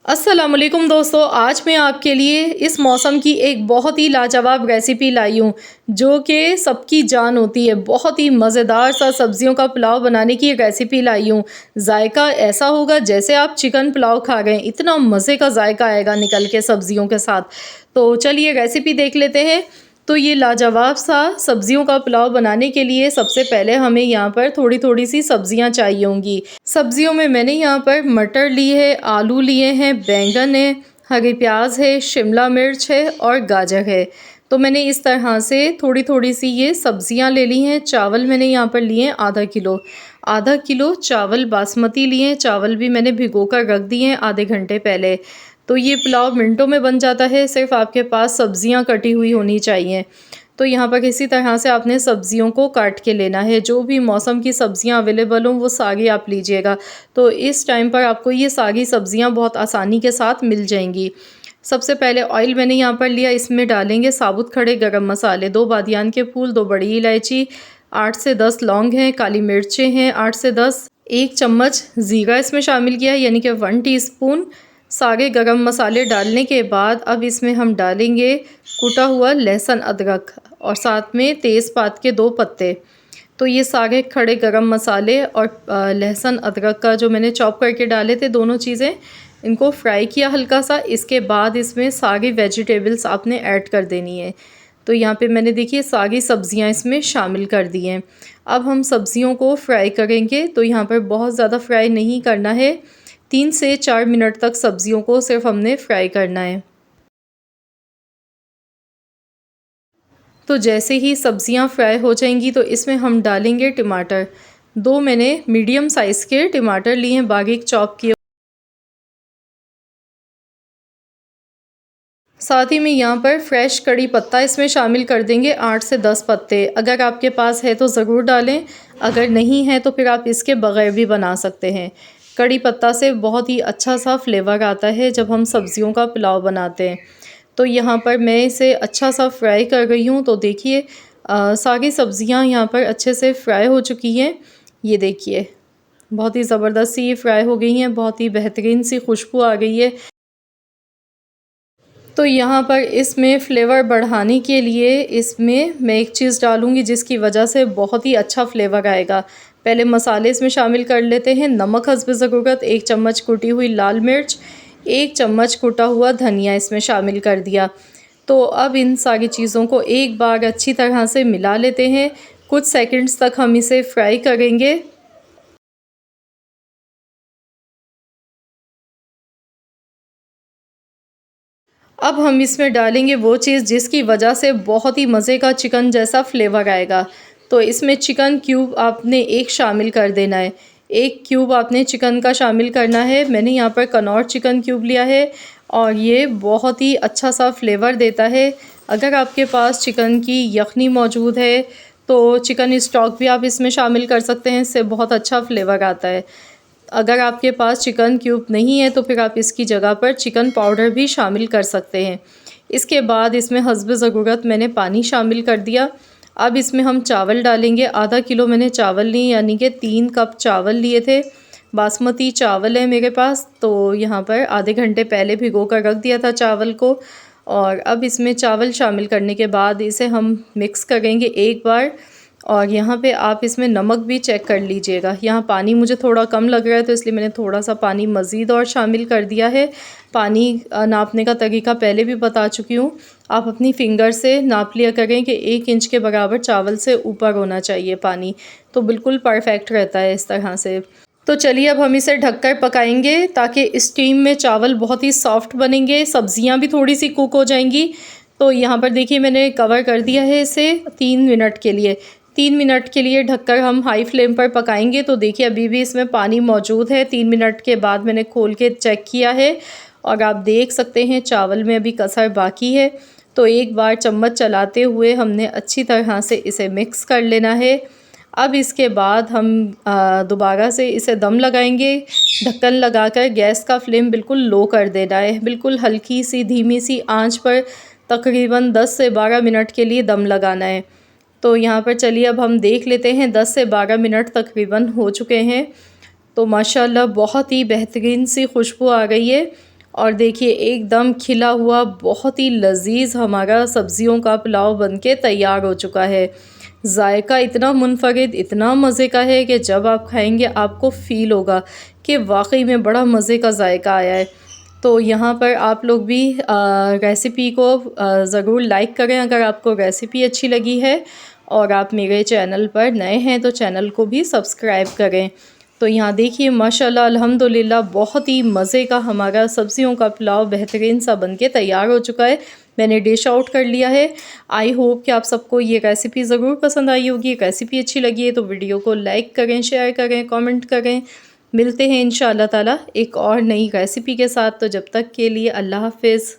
अस्सलाम वालेकुम दोस्तों, आज मैं आपके लिए इस मौसम की एक बहुत ही लाजवाब रेसिपी लाई हूँ जो कि सबकी जान होती है। बहुत ही मज़ेदार सा सब्जियों का पुलाव बनाने की एक रेसिपी लाई हूँ। जायका ऐसा होगा जैसे आप चिकन पुलाव खा गए, इतना मज़े का जायका आएगा निकल के सब्जियों के साथ। तो चलिए रेसिपी देख लेते हैं। तो ये लाजवाब सा सब्जियों का पुलाव बनाने के लिए सबसे पहले हमें यहाँ पर थोड़ी-थोड़ी सी सब्जियाँ चाहिए होंगी। सब्जियों में मैंने यहाँ पर मटर ली है, आलू लिए हैं, बैंगन है, हरी प्याज है, शिमला मिर्च है और गाजर है। तो मैंने इस तरह से थोड़ी-थोड़ी सी ये सब्जियाँ ले ली हैं। चावल मैंने यहाँ पर लिए हैं आधा किलो चावल बासमती लिए हैं। चावल भी मैंने भिगो कर रख दिए हैं आधे घंटे पहले। तो ये पुलाव मिनटों में बन जाता है, सिर्फ़ आपके पास सब्जियाँ कटी हुई होनी चाहिए। तो यहाँ पर इसी तरह से आपने सब्जियों को काट के लेना है। जो भी मौसम की सब्जियाँ अवेलेबल हों वो सारी आप लीजिएगा। तो इस टाइम पर आपको ये सारी सब्जियाँ बहुत आसानी के साथ मिल जाएंगी। सबसे पहले ऑयल मैंने यहाँ पर लिया, इसमें डालेंगे साबुत खड़े गरम मसाले, 2 बादियान के फूल, 2 बड़ी इलायची, 8 से 10 लौंग हैं, काली मिर्चें हैं 8 से 10, 1 चम्मच ज़ीरा इसमें शामिल किया है यानी कि 1 टीस्पून। सारे गरम मसाले डालने के बाद अब इसमें हम डालेंगे कूटा हुआ लहसुन अदरक और साथ में तेज़पात के 2 पत्ते। तो ये सारे खड़े गरम मसाले और लहसुन अदरक का जो मैंने चॉप करके डाले थे दोनों चीज़ें, इनको फ्राई किया हल्का सा। इसके बाद इसमें सारी वेजिटेबल्स आपने ऐड कर देनी है। तो यहाँ पे मैंने देखिए सारी सब्जियाँ इसमें शामिल कर दी हैं। अब हम सब्जियों को फ्राई करेंगे। तो यहाँ पर बहुत ज़्यादा फ्राई नहीं करना है, 3 से 4 मिनट तक सब्जियों को सिर्फ हमने फ्राई करना है। तो जैसे ही सब्जियां फ्राई हो जाएंगी तो इसमें हम डालेंगे टमाटर। 2 मैंने मीडियम साइज़ के टमाटर लिए हैं बारीक चॉप किए। साथ ही में यहाँ पर फ्रेश कड़ी पत्ता इसमें शामिल कर देंगे, 8 से 10 पत्ते। अगर आपके पास है तो ज़रूर डालें, अगर नहीं है तो फिर आप इसके बगैर भी बना सकते हैं। कड़ी पत्ता से बहुत ही अच्छा सा फ्लेवर आता है जब हम सब्जियों का पुलाव बनाते हैं। तो यहाँ पर मैं इसे अच्छा सा फ्राई कर रही हूँ। तो देखिए सारी सब्जियाँ यहाँ पर अच्छे से फ्राई हो चुकी हैं। ये देखिए बहुत ही ज़बरदस्त सी ये फ्राई हो गई हैं, बहुत ही बेहतरीन सी खुशबू आ गई है। तो यहाँ पर इसमें फ्लेवर बढ़ाने के लिए इसमें मैं एक चीज़ डालूँगी जिसकी वजह से बहुत ही अच्छा फ्लेवर आएगा। पहले मसाले इसमें शामिल कर लेते हैं। नमक हस्ब ज़रूरत, 1 चम्मच कुटी हुई लाल मिर्च, 1 चम्मच कुटा हुआ धनिया इसमें शामिल कर दिया। तो अब इन सारी चीज़ों को एक बार अच्छी तरह से मिला लेते हैं। कुछ सेकंड्स तक हम इसे फ्राई करेंगे। अब हम इसमें डालेंगे वो चीज़ जिसकी वजह से बहुत ही मज़े का चिकन जैसा फ्लेवर आएगा। तो इसमें चिकन क्यूब आपने 1 शामिल कर देना है। 1 क्यूब आपने चिकन का शामिल करना है। मैंने यहाँ पर कनौर चिकन क्यूब लिया है और ये बहुत ही अच्छा सा फ्लेवर देता है। अगर आपके पास चिकन की यखनी मौजूद है तो चिकन स्टॉक भी आप इसमें शामिल कर सकते हैं, इससे बहुत अच्छा फ्लेवर आता है। अगर आपके पास चिकन क्यूब नहीं है तो फिर आप इसकी जगह पर चिकन पाउडर भी शामिल कर सकते हैं। इसके बाद इसमें हस्ब ज़रूरत मैंने पानी शामिल कर दिया। अब इसमें हम चावल डालेंगे। आधा किलो मैंने चावल लिए यानी कि 3 कप चावल लिए थे। बासमती चावल है मेरे पास, तो यहाँ पर आधे घंटे पहले भिगो कर रख दिया था चावल को। और अब इसमें चावल शामिल करने के बाद इसे हम मिक्स करेंगे एक बार। और यहाँ पे आप इसमें नमक भी चेक कर लीजिएगा। यहाँ पानी मुझे थोड़ा कम लग रहा है तो इसलिए मैंने थोड़ा सा पानी मज़ीद और शामिल कर दिया है। पानी नापने का तरीका पहले भी बता चुकी हूँ। आप अपनी फिंगर से नाप लिया करें कि 1 इंच के बराबर चावल से ऊपर होना चाहिए पानी, तो बिल्कुल परफेक्ट रहता है इस तरह से। तो चलिए अब हम इसे ढककर पकाएंगे ताकि स्टीम में चावल बहुत ही सॉफ्ट बनेंगे, सब्जियां भी थोड़ी सी कुक हो जाएंगी। तो यहाँ पर देखिए मैंने कवर कर दिया है इसे 3 मिनट के लिए। 3 मिनट के लिए ढककर हम हाई फ्लेम पर पकाएंगे। तो देखिए अभी भी इसमें पानी मौजूद है। 3 मिनट के बाद मैंने खोल के चेक किया है और आप देख सकते हैं चावल में अभी कसर बाकी है। तो एक बार चम्मच चलाते हुए हमने अच्छी तरह से इसे मिक्स कर लेना है। अब इसके बाद हम दोबारा से इसे दम लगाएंगे। ढक्कन लगाकर गैस का फ्लेम बिल्कुल लो कर देना है। बिल्कुल हल्की सी धीमी सी आंच पर तकरीबन 10 से 12 मिनट के लिए दम लगाना है। तो यहाँ पर चलिए अब हम देख लेते हैं। 10 से 12 मिनट तकरीबन हो चुके हैं। तो माशाल्लाह बहुत ही बेहतरीन सी खुशबू आ गई है और देखिए एकदम खिला हुआ बहुत ही लजीज हमारा सब्जियों का पुलाव बनके तैयार हो चुका है। जायका इतना मुनफरिद, इतना मज़े का है कि जब आप खाएंगे आपको फ़ील होगा कि वाकई में बड़ा मज़े का जायका आया है। तो यहाँ पर आप लोग भी रेसिपी को ज़रूर लाइक करें अगर आपको रेसिपी अच्छी लगी है, और आप मेरे चैनल पर नए हैं तो चैनल को भी सब्सक्राइब करें। तो यहाँ देखिए माशाल्लाह अल्हम्दुलिल्लाह बहुत ही मज़े का हमारा सब्जियों का पुलाव बेहतरीन सा बनके तैयार हो चुका है। मैंने डिश आउट कर लिया है। आई होप कि आप सबको ये रेसिपी ज़रूर पसंद आई होगी। रेसिपी अच्छी लगी है तो वीडियो को लाइक करें, शेयर करें, कमेंट करें। मिलते हैं इंशाअल्लाह ताला एक और नई रेसिपी के साथ। तो जब तक के लिए अल्लाह हाफ़िज़।